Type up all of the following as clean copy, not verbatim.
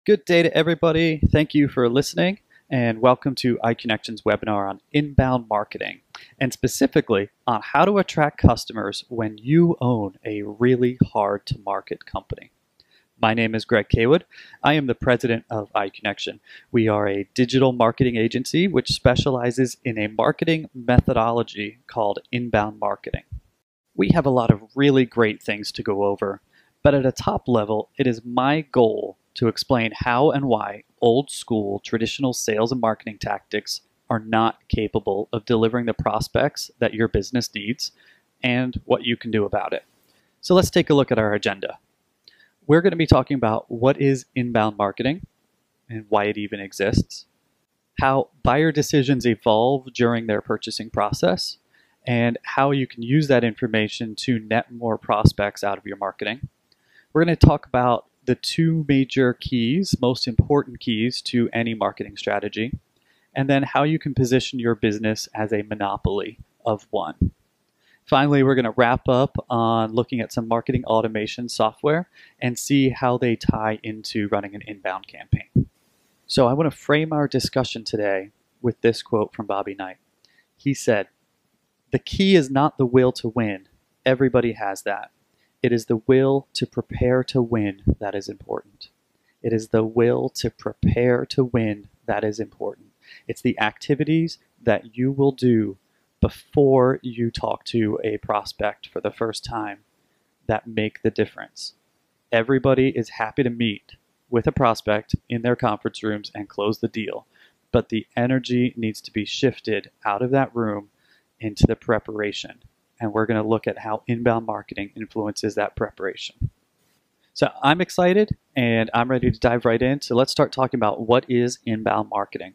Good day to everybody. Thank you for listening and welcome to iConnection's webinar on inbound marketing and specifically on how to attract customers when you own a really hard to market company. My name is Greg Kaywood. I am the president of iConnection. We are a digital marketing agency which specializes in a marketing methodology called inbound marketing. We have a lot of really great things to go over, but at a top level, it is my goal to explain how and why old school traditional sales and marketing tactics are not capable of delivering the prospects that your business needs and what you can do about it. So let's take a look at our agenda. We're going to be talking about what is inbound marketing and why it even exists, how buyer decisions evolve during their purchasing process, and how you can use that information to net more prospects out of your marketing. We're going to talk about the two major keys, most important keys to any marketing strategy, and then how you can position your business as a monopoly of one. Finally, we're going to wrap up on looking at some marketing automation software and see how they tie into running an inbound campaign. So I want to frame our discussion today with this quote from Bobby Knight. He said, "The key is not the will to win. Everybody has that. It is the will to prepare to win that is important. It is the will to prepare to win that is important. It's the activities that you will do before you talk to a prospect for the first time that make the difference. Everybody is happy to meet with a prospect in their conference rooms and close the deal, but the energy needs to be shifted out of that room into the preparation. And we're going to look at how inbound marketing influences that preparation." So I'm excited and I'm ready to dive right in. So let's start talking about what is inbound marketing.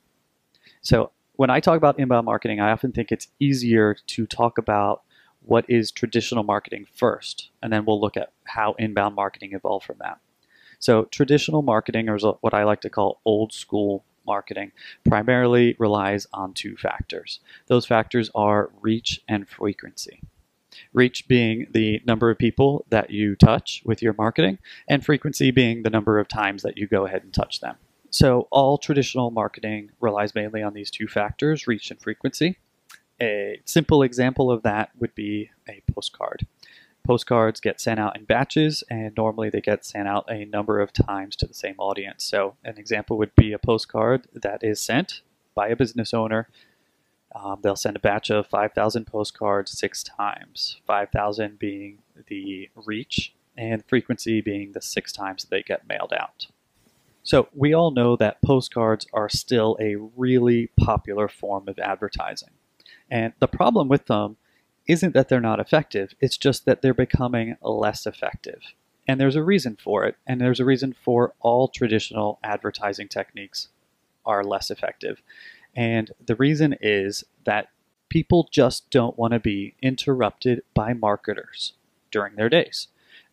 So when I talk about inbound marketing, I often think it's easier to talk about what is traditional marketing first, and then we'll look at how inbound marketing evolved from that. So traditional marketing, or what I like to call old school marketing, primarily relies on two factors. Those factors are reach and frequency. Reach being the number of people that you touch with your marketing, and frequency being the number of times that you go ahead and touch them. So all traditional marketing relies mainly on these two factors, reach and frequency. A simple example of that would be a postcard. Postcards get sent out in batches, and normally they get sent out a number of times to the same audience. So an example would be a postcard that is sent by a business owner. They'll send a batch of 5,000 postcards 6 times, 5,000 being the reach and frequency being the 6 times that they get mailed out. So we all know that postcards are still a really popular form of advertising. And the problem with them isn't that they're not effective, it's just that they're becoming less effective. And there's a reason for it, and there's a reason for all traditional advertising techniques are less effective. And the reason is that people just don't want to be interrupted by marketers during their days.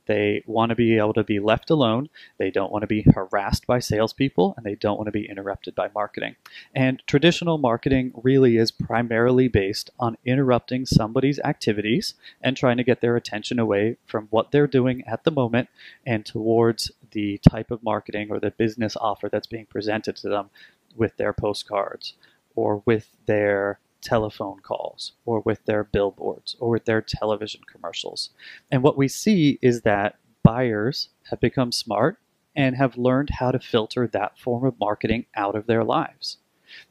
They want to be able to be left alone. They don't want to be harassed by salespeople, and they don't want to be interrupted by marketing. And traditional marketing really is primarily based on interrupting somebody's activities and trying to get their attention away from what they're doing at the moment and towards the type of marketing or the business offer that's being presented to them with their postcards or with their telephone calls or with their billboards or with their television commercials. And what we see is that buyers have become smart and have learned how to filter that form of marketing out of their lives.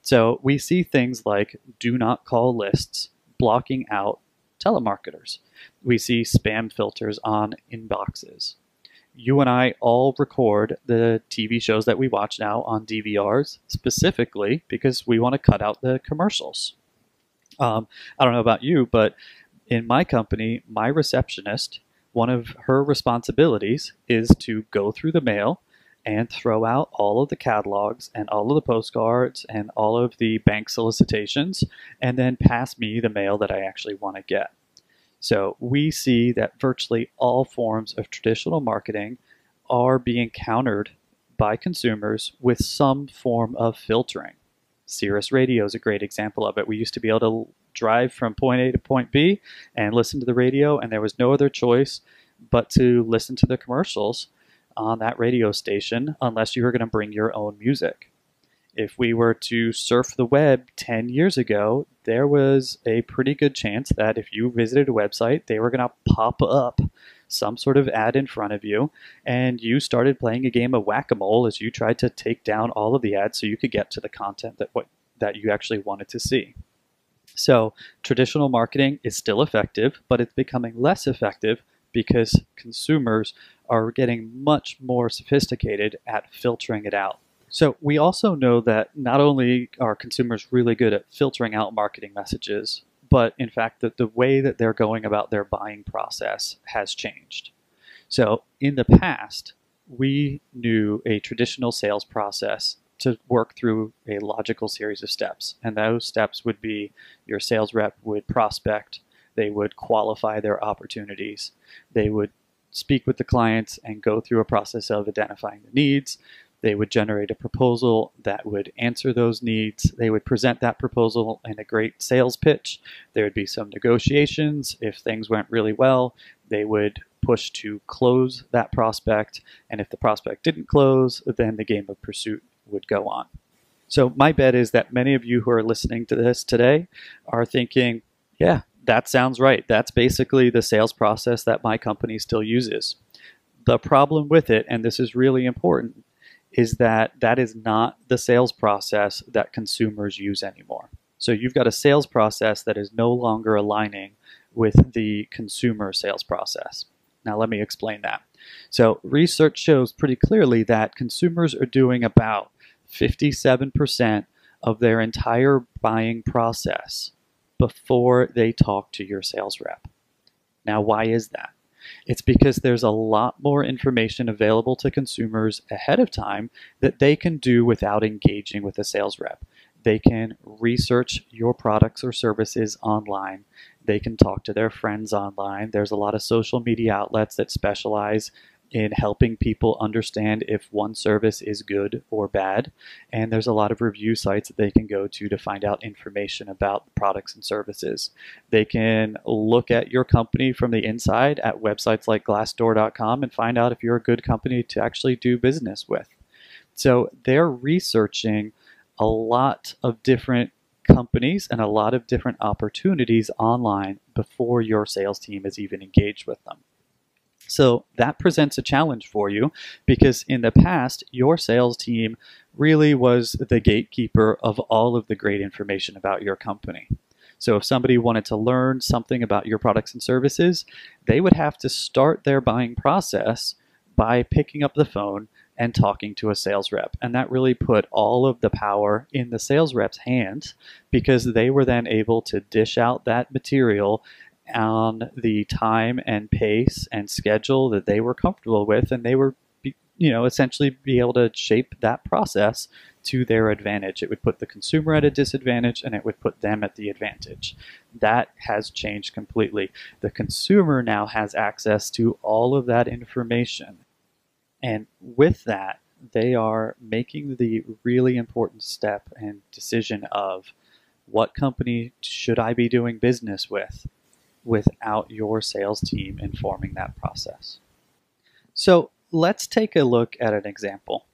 So we see things like do not call lists blocking out telemarketers. We see spam filters on inboxes. You and I all record the TV shows that we watch now on DVRs specifically because we want to cut out the commercials. I don't know about you, but in my company, my receptionist, one of her responsibilities is to go through the mail and throw out all of the catalogs and all of the postcards and all of the bank solicitations and then pass me the mail that I actually want to get. So we see that virtually all forms of traditional marketing are being countered by consumers with some form of filtering. Sirius Radio is a great example of it. We used to be able to drive from point A to point B and listen to the radio, and there was no other choice but to listen to the commercials on that radio station unless you were going to bring your own music. If we were to surf the web 10 years ago, there was a pretty good chance that if you visited a website, they were going to pop up some sort of ad in front of you, and you started playing a game of whack-a-mole as you tried to take down all of the ads so you could get to the content that you actually wanted to see. So traditional marketing is still effective, but it's becoming less effective because consumers are getting much more sophisticated at filtering it out. So we also know that not only are consumers really good at filtering out marketing messages, but in fact that the way that they're going about their buying process has changed. So in the past, we knew a traditional sales process to work through a logical series of steps. And those steps would be your sales rep would prospect, they would qualify their opportunities, they would speak with the clients and go through a process of identifying the needs. They would generate a proposal that would answer those needs. They would present that proposal in a great sales pitch. There would be some negotiations. If things went really well, they would push to close that prospect. And if the prospect didn't close, then the game of pursuit would go on. So my bet is that many of you who are listening to this today are thinking, yeah, that sounds right. That's basically the sales process that my company still uses. The problem with it, and this is really important, is that that is not the sales process that consumers use anymore. So you've got a sales process that is no longer aligning with the consumer sales process. Now let me explain that. So research shows pretty clearly that consumers are doing about 57% of their entire buying process before they talk to your sales rep. Now why is that? It's because there's a lot more information available to consumers ahead of time that they can do without engaging with a sales rep. They can research your products or services online. They can talk to their friends online. There's a lot of social media outlets that specialize in helping people understand if one service is good or bad. And there's a lot of review sites that they can go to find out information about products and services. They can look at your company from the inside at websites like Glassdoor.com and find out if you're a good company to actually do business with. So they're researching a lot of different companies and a lot of different opportunities online before your sales team is even engaged with them. So that presents a challenge for you because in the past, your sales team really was the gatekeeper of all of the great information about your company. So if somebody wanted to learn something about your products and services, they would have to start their buying process by picking up the phone and talking to a sales rep. And that really put all of the power in the sales rep's hands because they were then able to dish out that material on the time and pace and schedule that they were comfortable with, and they were, essentially be able to shape that process to their advantage. It would put the consumer at a disadvantage, and it would put them at the advantage. That has changed completely. The consumer now has access to all of that information, and with that, they are making the really important step and decision of what company should I be doing business with, without your sales team informing that process. So let's take a look at an example.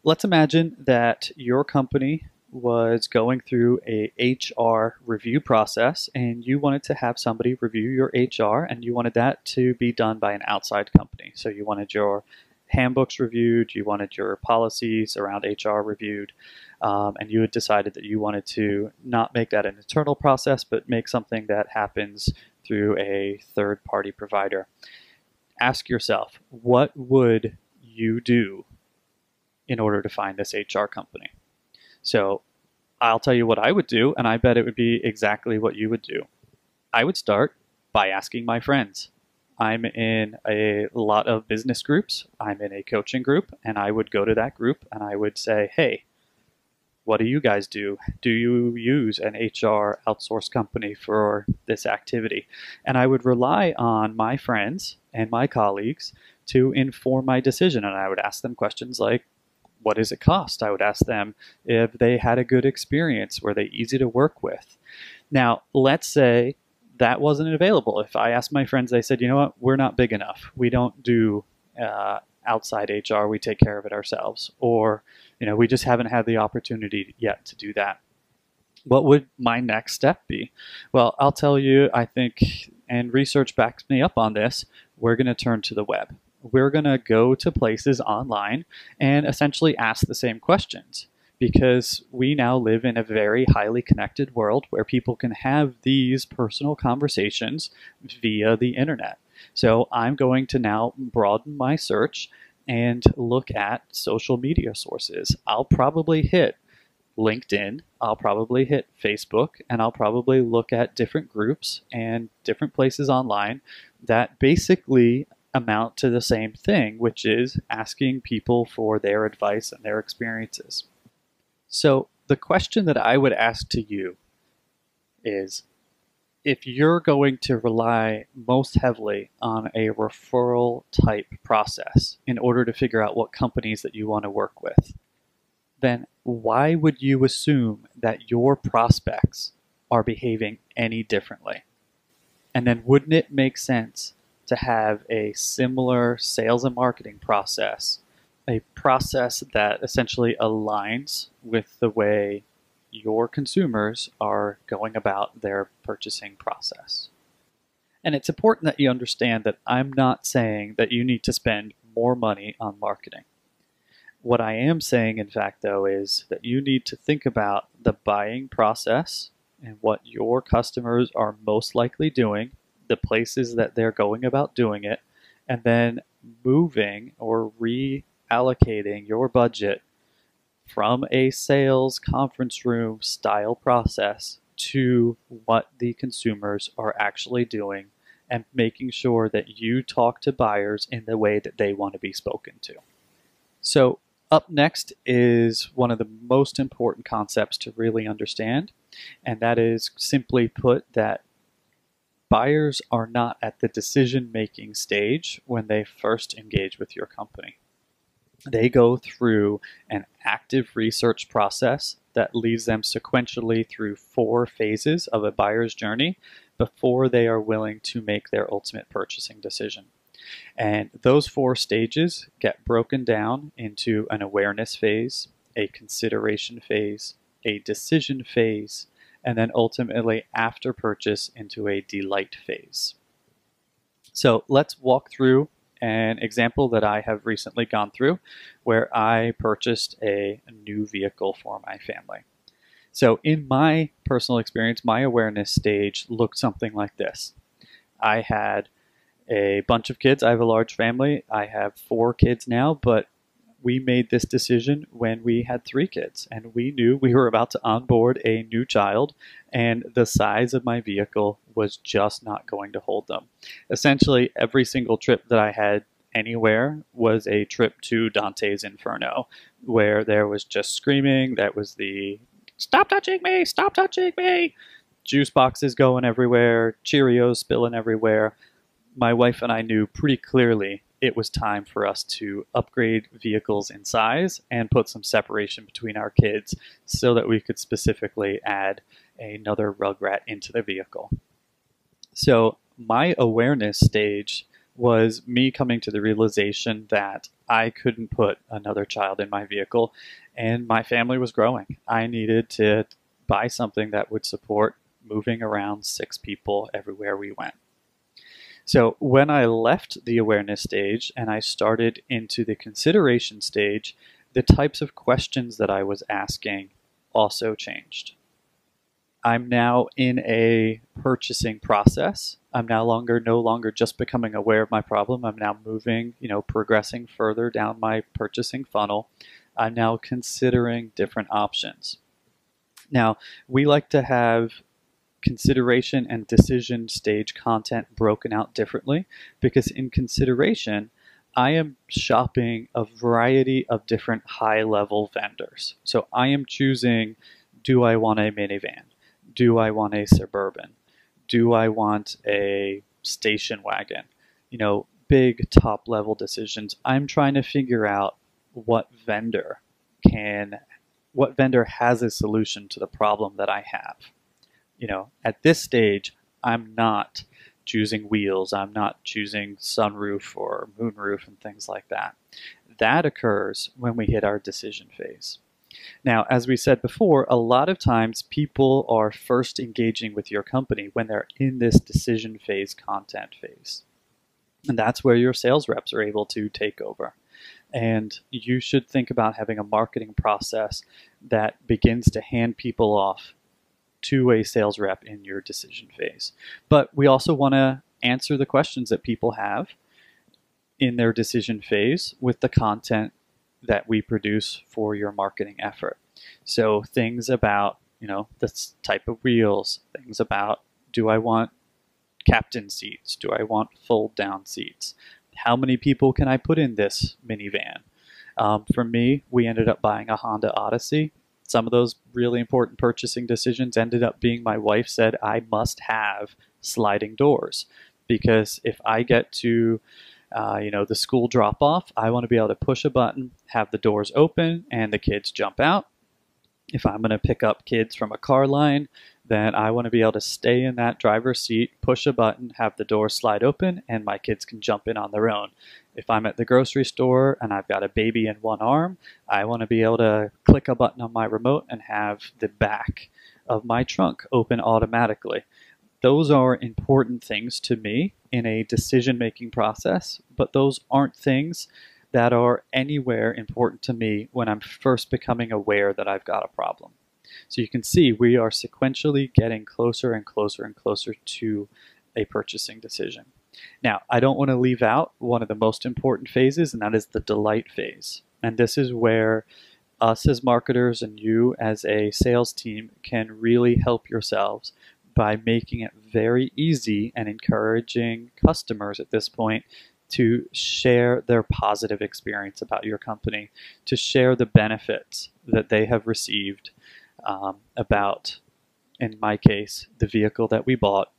Let's imagine that your company was going through a HR review process and you wanted to have somebody review your HR and you wanted that to be done by an outside company. So you wanted your handbooks reviewed, you wanted your policies around HR reviewed, and you had decided that you wanted to not make that an internal process, but make something that happens through a third-party provider. Ask yourself, what would you do in order to find this HR company? So I'll tell you what I would do, and I bet it would be exactly what you would do. I would start by asking my friends. I'm in a lot of business groups. I'm in a coaching group, and I would go to that group and I would say, hey, what do you guys do? Do you use an HR outsource company for this activity? And I would rely on my friends and my colleagues to inform my decision. And I would ask them questions like, what does it cost? I would ask them if they had a good experience. Were they easy to work with? Now, let's say that wasn't available. If I asked my friends, they said, you know what, we're not big enough. We don't do outside HR, we take care of it ourselves, or we just haven't had the opportunity yet to do that. What would my next step be? Well, I'll tell you, I think, and research backs me up on this, we're going to turn to the web. We're going to go to places online and essentially ask the same questions, because we now live in a very highly connected world where people can have these personal conversations via the internet. So I'm going to now broaden my search and look at social media sources. I'll probably hit LinkedIn, I'll probably hit Facebook, and I'll probably look at different groups and different places online that basically amount to the same thing, which is asking people for their advice and their experiences. So the question that I would ask to you is, if you're going to rely most heavily on a referral type process in order to figure out what companies that you want to work with, then why would you assume that your prospects are behaving any differently? And then wouldn't it make sense to have a similar sales and marketing process, a process that essentially aligns with the way your consumers are going about their purchasing process? And it's important that you understand that I'm not saying that you need to spend more money on marketing. What I am saying, in fact, though, is that you need to think about the buying process and what your customers are most likely doing, the places that they're going about doing it, and then moving or reallocating your budget from a sales conference room style process to what the consumers are actually doing, and making sure that you talk to buyers in the way that they want to be spoken to. So up next is one of the most important concepts to really understand, and that is, simply put, that buyers are not at the decision-making stage when they first engage with your company. They go through an active research process that leads them sequentially through 4 phases of a buyer's journey before they are willing to make their ultimate purchasing decision. And those 4 stages get broken down into an awareness phase, a consideration phase, a decision phase, and then ultimately after purchase into a delight phase. So let's walk through an example that I have recently gone through where I purchased a new vehicle for my family. So in my personal experience, my awareness stage looked something like this. I had a bunch of kids. I have a large family. I have 4 kids now, but we made this decision when we had 3 kids, and we knew we were about to onboard a new child, and the size of my vehicle was just not going to hold them. Essentially, every single trip that I had anywhere was a trip to Dante's Inferno, where there was just screaming. That was the "stop touching me, stop touching me," juice boxes going everywhere, Cheerios spilling everywhere. My wife and I knew pretty clearly it was time for us to upgrade vehicles in size and put some separation between our kids so that we could specifically add another Rugrat into the vehicle. So my awareness stage was me coming to the realization that I couldn't put another child in my vehicle, and my family was growing. I needed to buy something that would support moving around 6 people everywhere we went. So when I left the awareness stage and I started into the consideration stage, the types of questions that I was asking also changed. I'm now in a purchasing process. I'm no longer just becoming aware of my problem. I'm now moving, progressing further down my purchasing funnel. I'm now considering different options. Now, we like to have consideration and decision stage content broken out differently, because in consideration, I am shopping a variety of different high-level vendors. So I am choosing, do I want a minivan? Do I want a Suburban? Do I want a station wagon? Big top-level decisions. I'm trying to figure out what vendor has a solution to the problem that I have. At this stage, I'm not choosing wheels. I'm not choosing sunroof or moonroof and things like that. That occurs when we hit our decision phase. Now, as we said before, a lot of times people are first engaging with your company when they're in this decision phase, content phase. And that's where your sales reps are able to take over. And you should think about having a marketing process that begins to hand people off to a sales rep in your decision phase. But we also want to answer the questions that people have in their decision phase with the content that we produce for your marketing effort. So things about, this type of wheels, things about, do I want captain seats? Do I want fold down seats? How many people can I put in this minivan? For me, we ended up buying a Honda Odyssey. Some of those really important purchasing decisions ended up being my wife said I must have sliding doors, because if I get to the school drop off, I want to be able to push a button, have the doors open, and the kids jump out. If I'm going to pick up kids from a car line, then I want to be able to stay in that driver's seat, push a button, have the door slide open, and my kids can jump in on their own. If I'm at the grocery store and I've got a baby in one arm, I want to be able to click a button on my remote and have the back of my trunk open automatically. Those are important things to me in a decision-making process, but those aren't things that are anywhere important to me when I'm first becoming aware that I've got a problem. So you can see we are sequentially getting closer and closer and closer to a purchasing decision. Now, I don't want to leave out one of the most important phases, and that is the delight phase. And this is where us as marketers and you as a sales team can really help yourselves by making it very easy and encouraging customers at this point to share their positive experience about your company, to share the benefits that they have received about, in my case, the vehicle that we bought,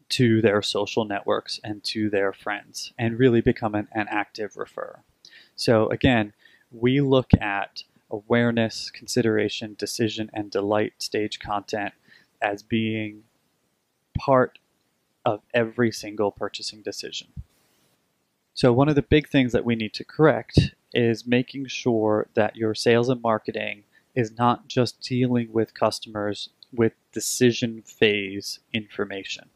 to their social networks and to their friends, and really become an active referrer. So again, we look at awareness, consideration, decision, and delight stage content as being part of every single purchasing decision. So one of the big things that we need to correct is making sure that your sales and marketing is not just dealing with customers with decision phase information.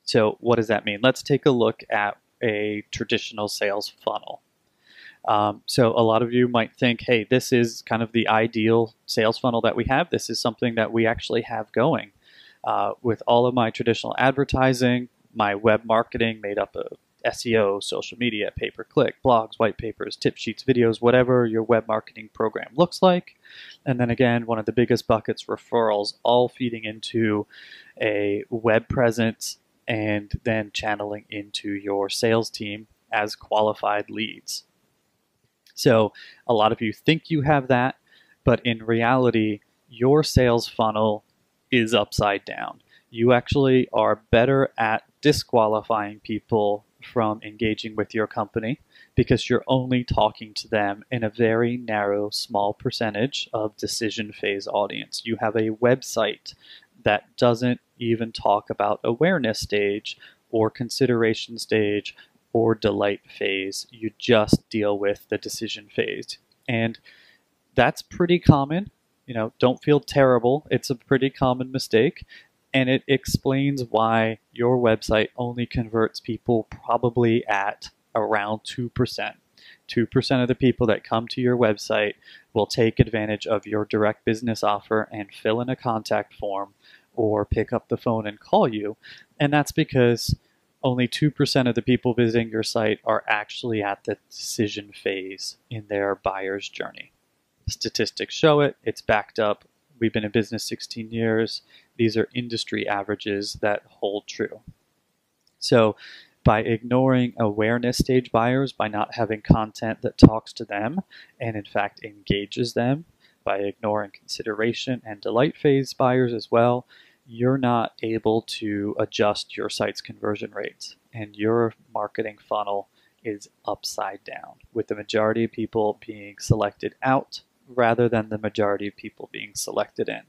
So what does that mean? Let's take a look at a traditional sales funnel. So a lot of you might think, hey, this is kind of the ideal sales funnel that we have. This is something that we actually have going. With all of my traditional advertising, my web marketing made up of SEO, social media, pay-per-click, blogs, white papers, tip sheets, videos, whatever your web marketing program looks like. And then again, one of the biggest buckets, referrals, all feeding into a web presence and then channeling into your sales team as qualified leads. So a lot of you think you have that, but in reality, your sales funnel is upside down. You actually are better at disqualifying people from engaging with your company because you're only talking to them in a very narrow, small percentage of decision phase audience. You have a website that doesn't even talk about awareness stage or consideration stage or delight phase. You just deal with the decision phase. And that's pretty common. Don't feel terrible. It's a pretty common mistake. And it explains why your website only converts people probably at around 2%. 2% of the people that come to your website will take advantage of your direct business offer and fill in a contact form or pick up the phone and call you. And that's because only 2% of the people visiting your site are actually at the decision phase in their buyer's journey. Statistics show it. It's backed up. We've been in business 16 years. These are industry averages that hold true. So by ignoring awareness stage buyers, by not having content that talks to them and in fact engages them, by ignoring consideration and delight phase buyers as well, you're not able to adjust your site's conversion rates, and your marketing funnel is upside down, with the majority of people being selected out rather than the majority of people being selected in.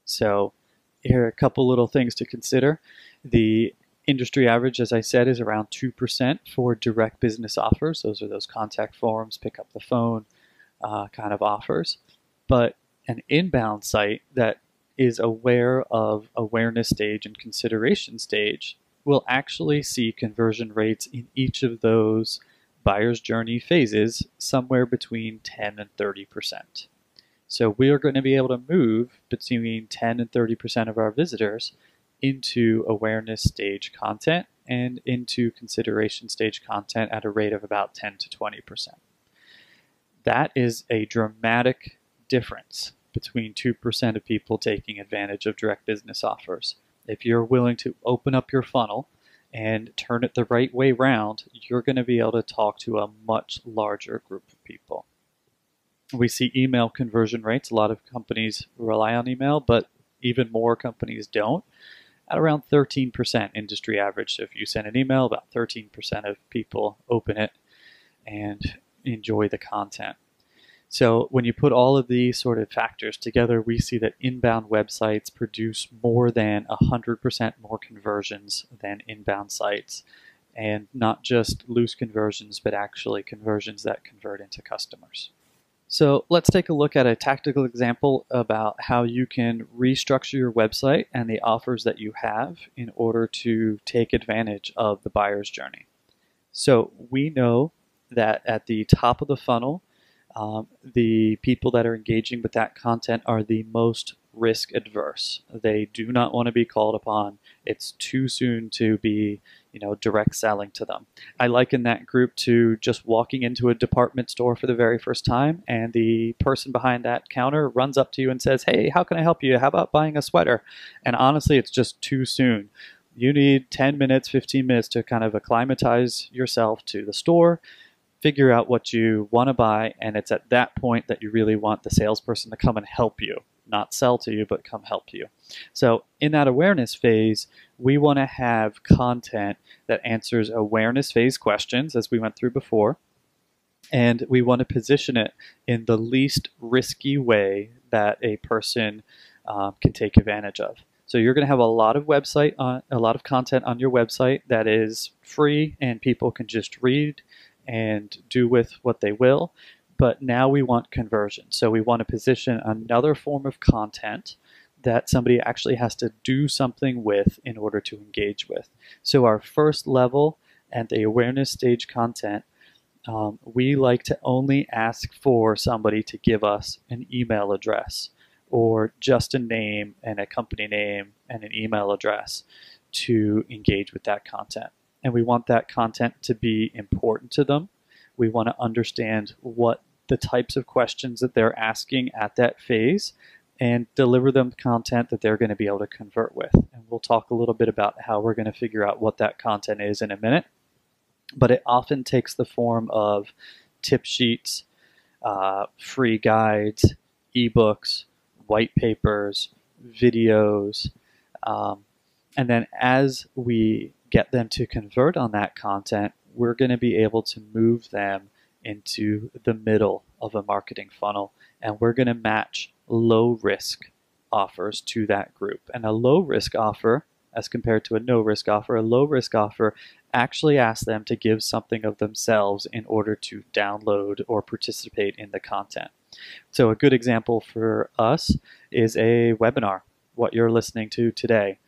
So here are a couple little things to consider. The industry average, as I said, is around 2% for direct business offers. Those are those contact forms, pick up the phone kind of offers. But an inbound site that is aware of awareness stage and consideration stage will actually see conversion rates in each of those buyer's journey phases somewhere between 10 and 30%. So we are going to be able to move between 10 and 30% of our visitors into awareness stage content and into consideration stage content at a rate of about 10 to 20%. That is a dramatic difference between 2% of people taking advantage of direct business offers. If you're willing to open up your funnel and turn it the right way round, you're going to be able to talk to a much larger group of people. We see email conversion rates. A lot of companies rely on email, but even more companies don't, at around 13% industry average. So if you send an email, about 13% of people open it and enjoy the content. So when you put all of these sort of factors together, we see that inbound websites produce more than 100% more conversions than inbound sites. And not just loose conversions, but actually conversions that convert into customers. So let's take a look at a tactical example about how you can restructure your website and the offers that you have in order to take advantage of the buyer's journey. So we know that at the top of the funnel, the people that are engaging with that content are the most risk adverse. They do not want to be called upon. It's too soon to be, direct selling to them. I liken that group to just walking into a department store for the very first time, and the person behind that counter runs up to you and says, "Hey, how can I help you? How about buying a sweater?" And honestly, it's just too soon. You need 10 minutes, 15 minutes to kind of acclimatize yourself to the store, figure out what you want to buy, and it's at that point that you really want the salesperson to come and help you. Not sell to you, but come help you. So in that awareness phase, we want to have content that answers awareness phase questions, as we went through before, and we want to position it in the least risky way that a person can take advantage of. So you're going to have a lot of content on your website that is free and people can just read and do with what they will. But now we want conversion. So we want to position another form of content that somebody actually has to do something with in order to engage with. So our first level and the awareness stage content, we like to only ask for somebody to give us an email address or just a name and a company name and an email address to engage with that content. And we want that content to be important to them. We want to understand what the types of questions that they're asking at that phase and deliver them content that they're going to be able to convert with. And we'll talk a little bit about how we're going to figure out what that content is in a minute. But it often takes the form of tip sheets, free guides, ebooks, white papers, videos, and then as we get them to convert on that content, we're going to be able to move them into the middle of a marketing funnel, and we're going to match low risk offers to that group. And a low risk offer, as compared to a no risk offer, a low risk offer actually asks them to give something of themselves in order to download or participate in the content. So a good example for us is a webinar, what you're listening to today.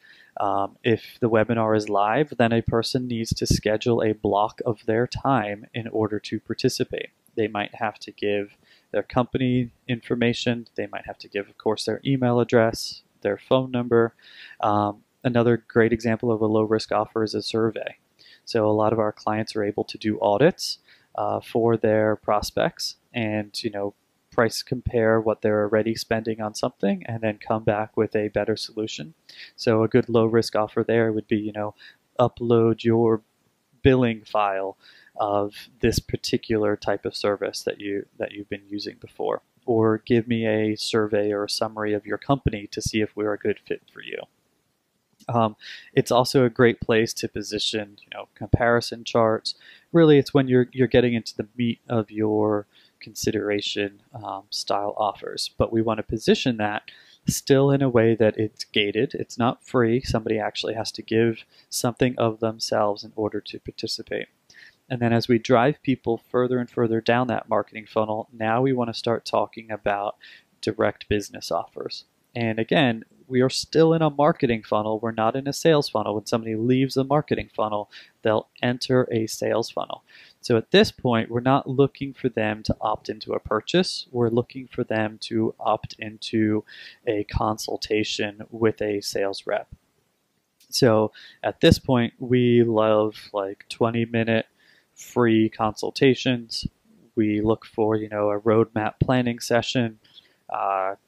If the webinar is live, then a person needs to schedule a block of their time in order to participate. They might have to give their company information. They might have to give, of course, their email address, their phone number. Another great example of a low-risk offer is a survey. So a lot of our clients are able to do audits for their prospects and, price compare what they're already spending on something and then come back with a better solution. So a good low risk offer there would be, upload your billing file of this particular type of service that you've been using before, or give me a survey or a summary of your company to see if we're a good fit for you. It's also a great place to position, comparison charts. Really, it's when you're getting into the meat of your consideration style offers, but we want to position that still in a way that it's gated. It's not free. Somebody actually has to give something of themselves in order to participate. And then as we drive people further and further down that marketing funnel, now we want to start talking about direct business offers. And again, we are still in a marketing funnel. We're not in a sales funnel. When somebody leaves a marketing funnel, they'll enter a sales funnel. So at this point, we're not looking for them to opt into a purchase. We're looking for them to opt into a consultation with a sales rep. So at this point, we love like 20-minute free consultations. We look for, a roadmap planning session,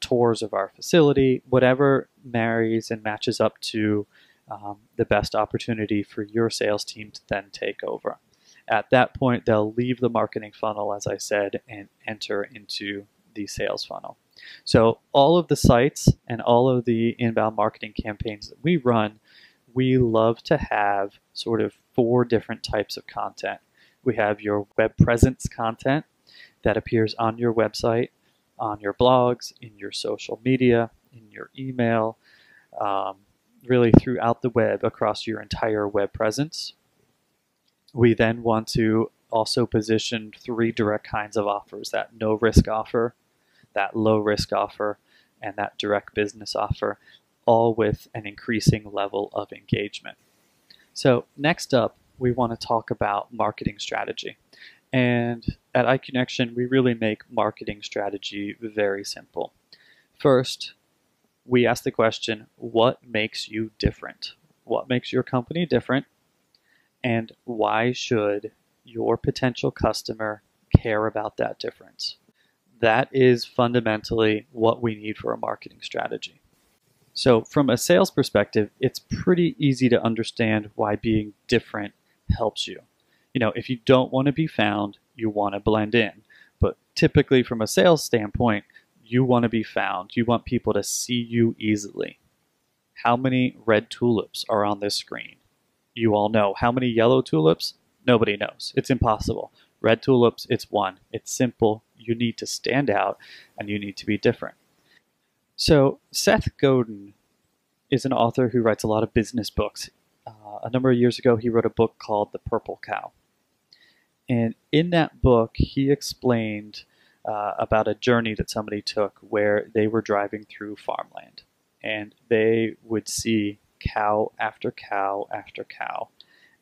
tours of our facility, whatever marries and matches up to the best opportunity for your sales team to then take over. At that point, they'll leave the marketing funnel, as I said, and enter into the sales funnel. So all of the sites and all of the inbound marketing campaigns that we run, we love to have sort of 4 different types of content. We have your web presence content that appears on your website, on your blogs, in your social media, in your email, really throughout the web across your entire web presence. We then want to also position 3 direct kinds of offers: that no-risk offer, that low-risk offer, and that direct business offer, all with an increasing level of engagement. So next up, we want to talk about marketing strategy. And at iConnection, we really make marketing strategy very simple. First, we ask the question, what makes you different? What makes your company different? And why should your potential customer care about that difference? That is fundamentally what we need for a marketing strategy. So from a sales perspective, it's pretty easy to understand why being different helps you. If you don't want to be found, you want to blend in. But typically from a sales standpoint, you want to be found. You want people to see you easily. How many red tulips are on this screen? You all know. How many yellow tulips? Nobody knows. It's impossible. Red tulips, it's 1. It's simple. You need to stand out and you need to be different. So Seth Godin is an author who writes a lot of business books. A number of years ago, he wrote a book called The Purple Cow. And in that book, he explained about a journey that somebody took where they were driving through farmland. And they would see cow after cow after cow.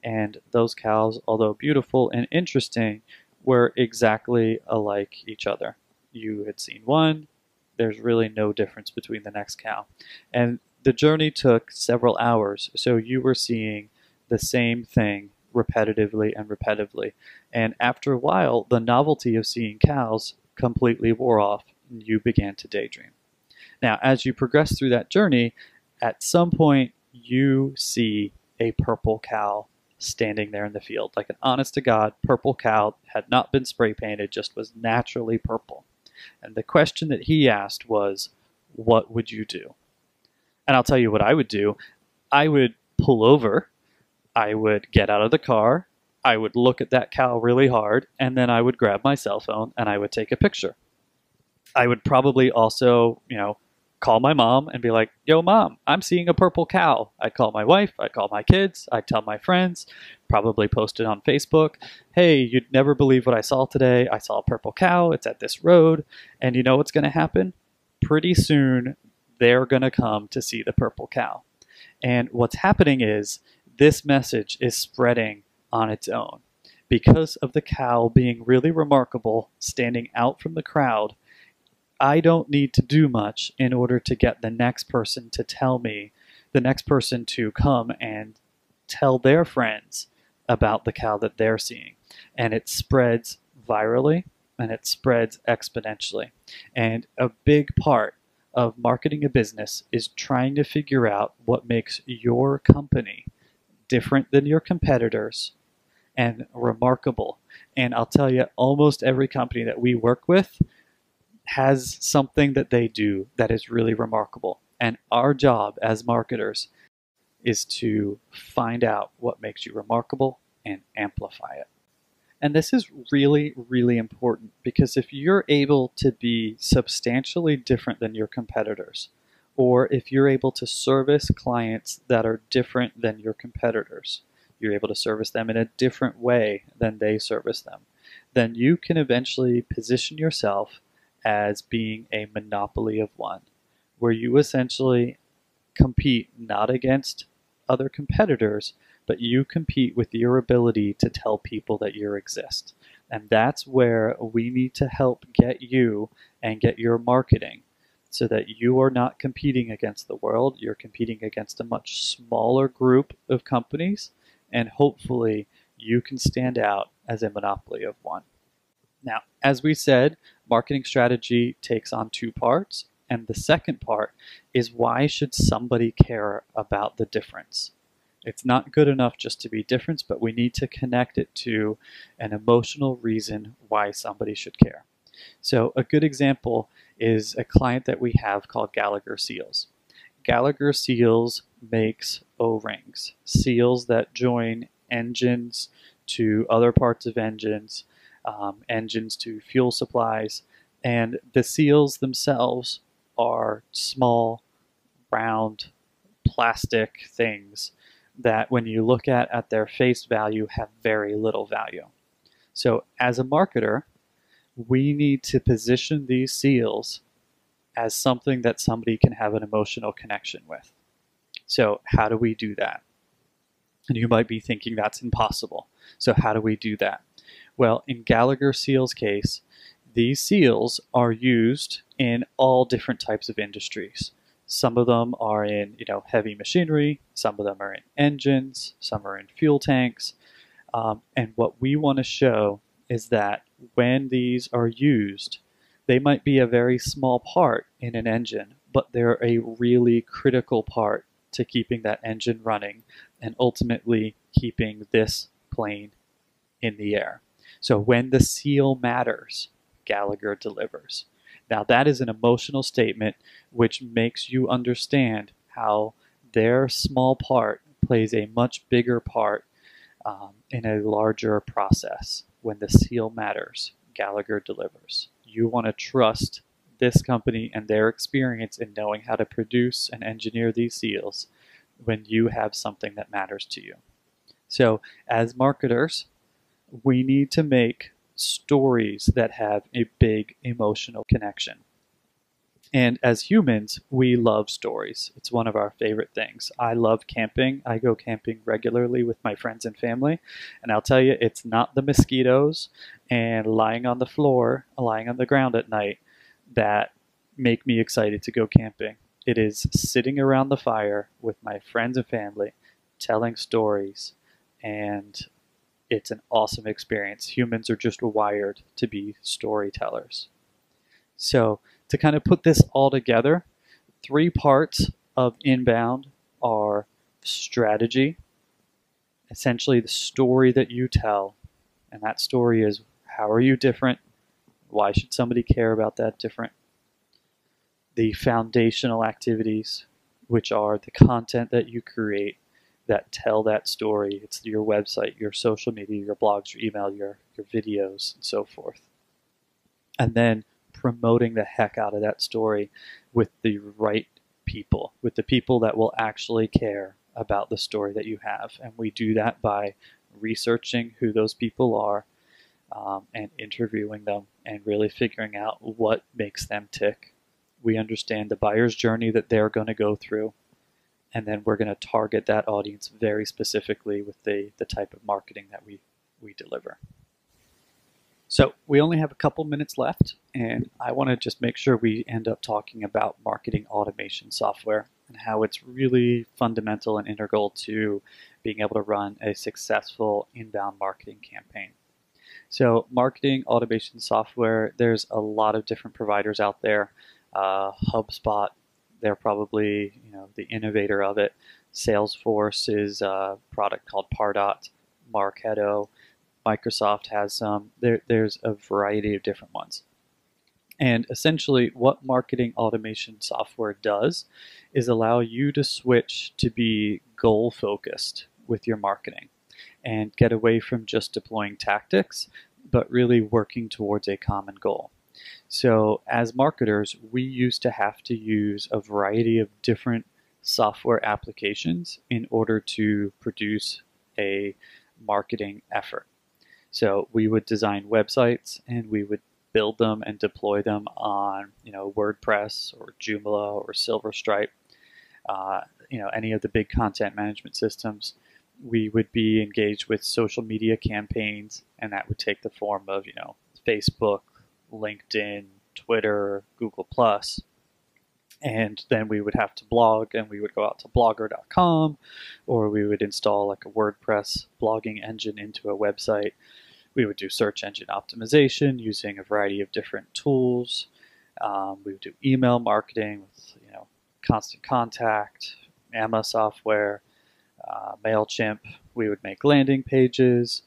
And those cows, although beautiful and interesting, were exactly alike each other. You had seen one, there's really no difference between the next cow. And the journey took several hours, so you were seeing the same thing repetitively and repetitively. And after a while, the novelty of seeing cows completely wore off, and you began to daydream. Now, as you progress through that journey, at some point, you see a purple cow standing there in the field, like an honest-to-God purple cow, had not been spray painted, just was naturally purple. And the question that he asked was, what would you do? And I'll tell you what I would do. I would pull over, I would get out of the car, I would look at that cow really hard, and then I would grab my cell phone and I would take a picture. I would probably also, call my mom and be like, yo, Mom, I'm seeing a purple cow. I'd call my wife, I'd call my kids, I'd tell my friends, probably post it on Facebook. Hey, you'd never believe what I saw today. I saw a purple cow. It's at this road. And you know what's going to happen? Pretty soon, they're going to come to see the purple cow. And what's happening is this message is spreading on its own. Because of the cow being really remarkable, standing out from the crowd, I don't need to do much in order to get the next person to tell me, the next person to come and tell their friends about the cow that they're seeing. And it spreads virally and it spreads exponentially. And a big part of marketing a business is trying to figure out what makes your company different than your competitors and remarkable. And I'll tell you, almost every company that we work with has something that they do that is really remarkable. And our job as marketers is to find out what makes you remarkable and amplify it. And this is really, really important because if you're able to be substantially different than your competitors, or if you're able to service clients that are different than your competitors, you're able to service them in a different way than they service them, then you can eventually position yourself as being a monopoly of one, where you essentially compete not against other competitors, but you compete with your ability to tell people that you exist. And that's where we need to help get you and get your marketing so that you are not competing against the world. You're competing against a much smaller group of companies, and hopefully you can stand out as a monopoly of one. Now, as we said, marketing strategy takes on two parts. And the second part is, why should somebody care about the difference? It's not good enough just to be different, but we need to connect it to an emotional reason why somebody should care. So a good example is a client that we have called Gallagher Seals. Gallagher Seals makes O-rings, seals that join engines to other parts of engines, engines to fuel supplies, and the seals themselves are small, round, plastic things that when you look at their face value have very little value. So as a marketer, we need to position these seals as something that somebody can have an emotional connection with. So how do we do that? And you might be thinking that's impossible. So how do we do that? Well, in Gallagher Seals' case, these seals are used in all different types of industries. Some of them are in heavy machinery, some of them are in engines, some are in fuel tanks. And what we want to show is that when these are used, they might be a very small part in an engine, but they're a really critical part to keeping that engine running and ultimately keeping this plane in the air. So when the seal matters, Gallagher delivers. Now that is an emotional statement which makes you understand how their small part plays a much bigger part in a larger process. When the seal matters, Gallagher delivers. You want to trust this company and their experience in knowing how to produce and engineer these seals when you have something that matters to you. So as marketers, we need to make stories that have a big emotional connection. And as humans, we love stories. It's one of our favorite things. I love camping. I go camping regularly with my friends and family. And I'll tell you, it's not the mosquitoes and lying on the floor, lying on the ground at night that make me excited to go camping. It is sitting around the fire with my friends and family, telling stories, and it's an awesome experience. Humans are just wired to be storytellers. So to kind of put this all together, 3 parts of inbound are strategy, essentially the story that you tell, and that story is, how are you different? Why should somebody care about that different? The foundational activities, which are the content that you create that tell that story. It's your website, your social media, your blogs, your email, your videos, and so forth. And then promoting the heck out of that story with the right people, with the people that will actually care about the story that you have. And we do that by researching who those people are and interviewing them and really figuring out what makes them tick. We understand the buyer's journey that they're going to go through, and then we're going to target that audience very specifically with the type of marketing that we deliver. So we only have a couple minutes left, and I want to just make sure we end up talking about marketing automation software and how it's really fundamental and integral to being able to run a successful inbound marketing campaign. So marketing automation software, there's a lot of different providers out there. HubSpot, they're probably the innovator of it. Salesforce is a product called Pardot. Marketo, Microsoft has some. There's a variety of different ones. And essentially what marketing automation software does is allow you to switch to be goal focused with your marketing and get away from just deploying tactics, but really working towards a common goal. So as marketers, we used to have to use a variety of different software applications in order to produce a marketing effort. So we would design websites and we would build them and deploy them on, WordPress or Joomla or Silverstripe, any of the big content management systems. We would be engaged with social media campaigns, and that would take the form of, Facebook, LinkedIn, Twitter, Google Plus. And then we would have to blog, and we would go out to blogger.com, or we would install like a WordPress blogging engine into a website. We would do search engine optimization using a variety of different tools. We would do email marketing with, Constant Contact, Amma software, MailChimp. We would make landing pages,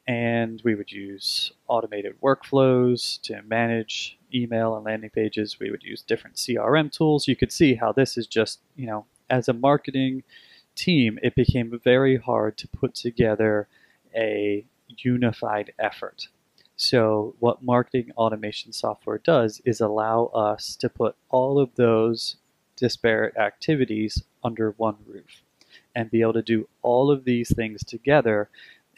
and we would use automated workflows to manage email and landing pages. We would use different CRM tools. You could see how this is just, as a marketing team, it became very hard to put together a unified effort. So what marketing automation software does is allow us to put all of those disparate activities under one roof and be able to do all of these things together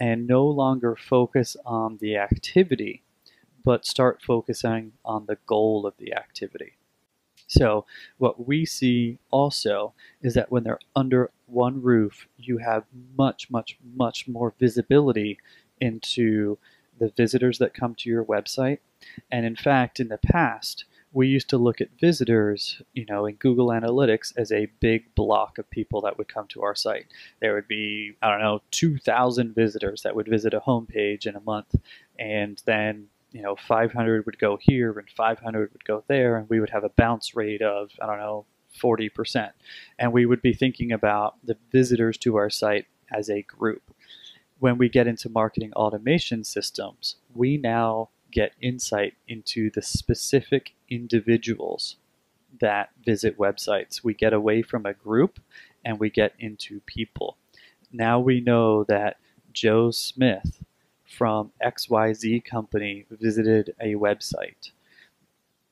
and no longer focus on the activity, but start focusing on the goal of the activity. So what we see also is that when they're under one roof, you have much, much, much more visibility into the visitors that come to your website. And in fact, in the past, we used to look at visitors, in Google Analytics as a big block of people that would come to our site. There would be, 2,000 visitors that would visit a homepage in a month. And then, 500 would go here and 500 would go there. And we would have a bounce rate of, 40%. And we would be thinking about the visitors to our site as a group. When we get into marketing automation systems, we now get insight into the specific individuals that visit websites. We get away from a group and we get into people. Now we know that Joe Smith from XYZ company visited a website,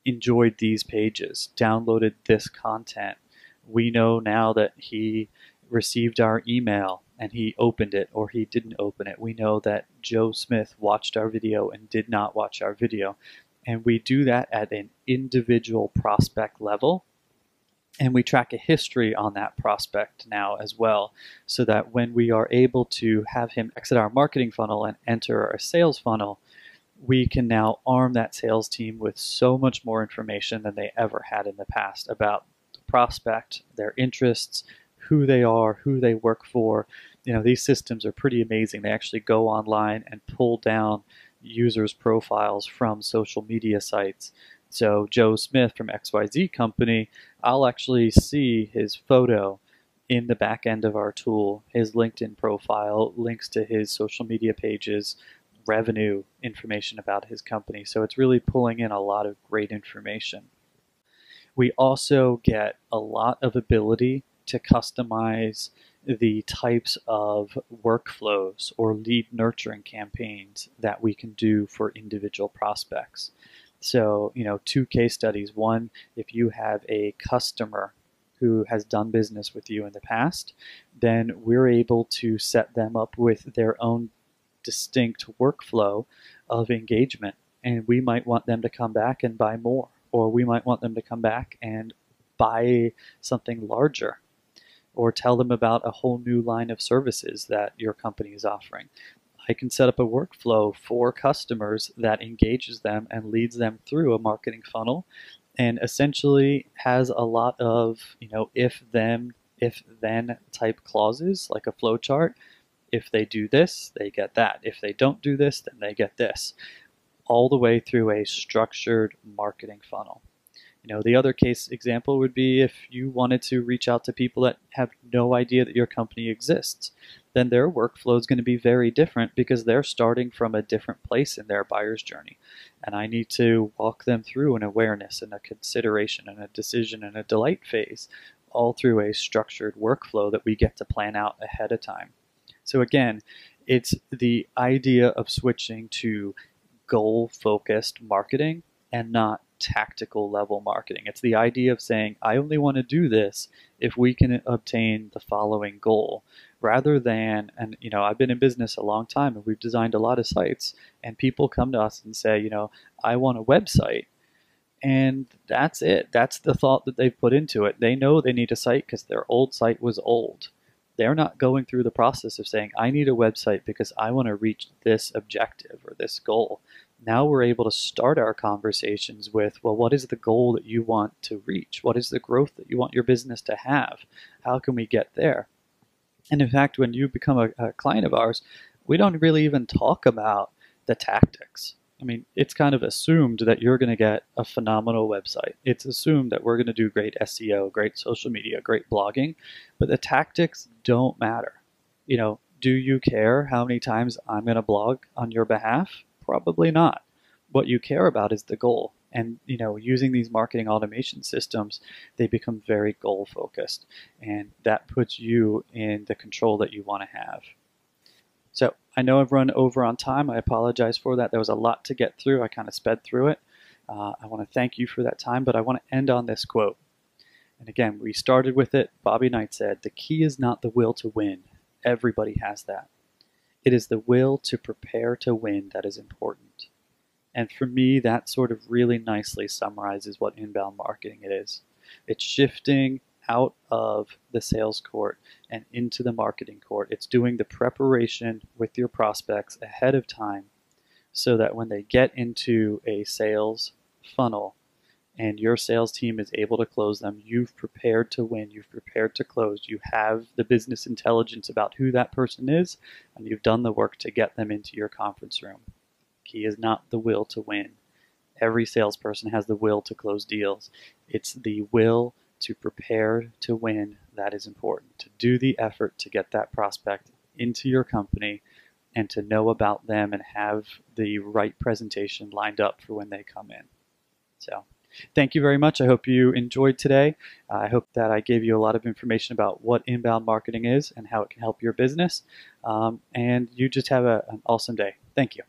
enjoyed these pages, downloaded this content. We know now that he received our email and he opened it or he didn't open it. We know that Joe Smith watched our video and did not watch our video. And we do that at an individual prospect level. And we track a history on that prospect now as well, so that when we are able to have him exit our marketing funnel and enter our sales funnel, we can now arm that sales team with so much more information than they ever had in the past about the prospect, their interests, who they are, who they work for. These systems are pretty amazing. They actually go online and pull down users' profiles from social media sites. So Joe Smith from XYZ company, I'll actually see his photo in the back end of our tool, his LinkedIn profile, links to his social media pages, revenue information about his company. So it's really pulling in a lot of great information. We also get a lot of ability to customize the types of workflows or lead nurturing campaigns that we can do for individual prospects. So, two case studies. One, if you have a customer who has done business with you in the past, then we're able to set them up with their own distinct workflow of engagement. And we might want them to come back and buy more, or we might want them to come back and buy something larger, or tell them about a whole new line of services that your company is offering. I can set up a workflow for customers that engages them and leads them through a marketing funnel, and essentially has a lot of, if then type clauses, like a flow chart. If they do this, they get that. If they don't do this, then they get this. All the way through a structured marketing funnel. The other case example would be if you wanted to reach out to people that have no idea that your company exists, then their workflow is going to be very different because they're starting from a different place in their buyer's journey. And I need to walk them through an awareness and a consideration and a decision and a delight phase, all through a structured workflow that we get to plan out ahead of time. So again, it's the idea of switching to goal-focused marketing and not tactical level marketing. It's the idea of saying, I only want to do this if we can obtain the following goal, rather than, and I've been in business a long time and we've designed a lot of sites, and people come to us and say, I want a website. And that's it. That's the thought that they've put into it. They know they need a site because their old site was old. They're not going through the process of saying, I need a website because I want to reach this objective or this goal. Now we're able to start our conversations with, well, what is the goal that you want to reach? What is the growth that you want your business to have? How can we get there? And in fact, when you become a client of ours, we don't really even talk about the tactics. I mean, it's kind of assumed that you're going to get a phenomenal website. It's assumed that we're going to do great SEO, great social media, great blogging, but the tactics don't matter. Do you care how many times I'm going to blog on your behalf? Probably not. What you care about is the goal. And, using these marketing automation systems, they become very goal focused. And that puts you in the control that you want to have. So I know I've run over on time. I apologize for that. There was a lot to get through. I kind of sped through it. I want to thank you for that time, but I want to end on this quote. And again, we started with it. Bobby Knight said, "The key is not the will to win. Everybody has that. It is the will to prepare to win that is important." And for me, that sort of really nicely summarizes what inbound marketing it is. It's shifting out of the sales court and into the marketing court. It's doing the preparation with your prospects ahead of time so that when they get into a sales funnel and your sales team is able to close them, you've prepared to win, you've prepared to close, you have the business intelligence about who that person is, and you've done the work to get them into your conference room. Key is not the will to win. Every salesperson has the will to close deals. It's the will to prepare to win that is important, to do the effort to get that prospect into your company and to know about them and have the right presentation lined up for when they come in. So thank you very much. I hope you enjoyed today. I hope that I gave you a lot of information about what inbound marketing is and how it can help your business. And you just have an awesome day. Thank you.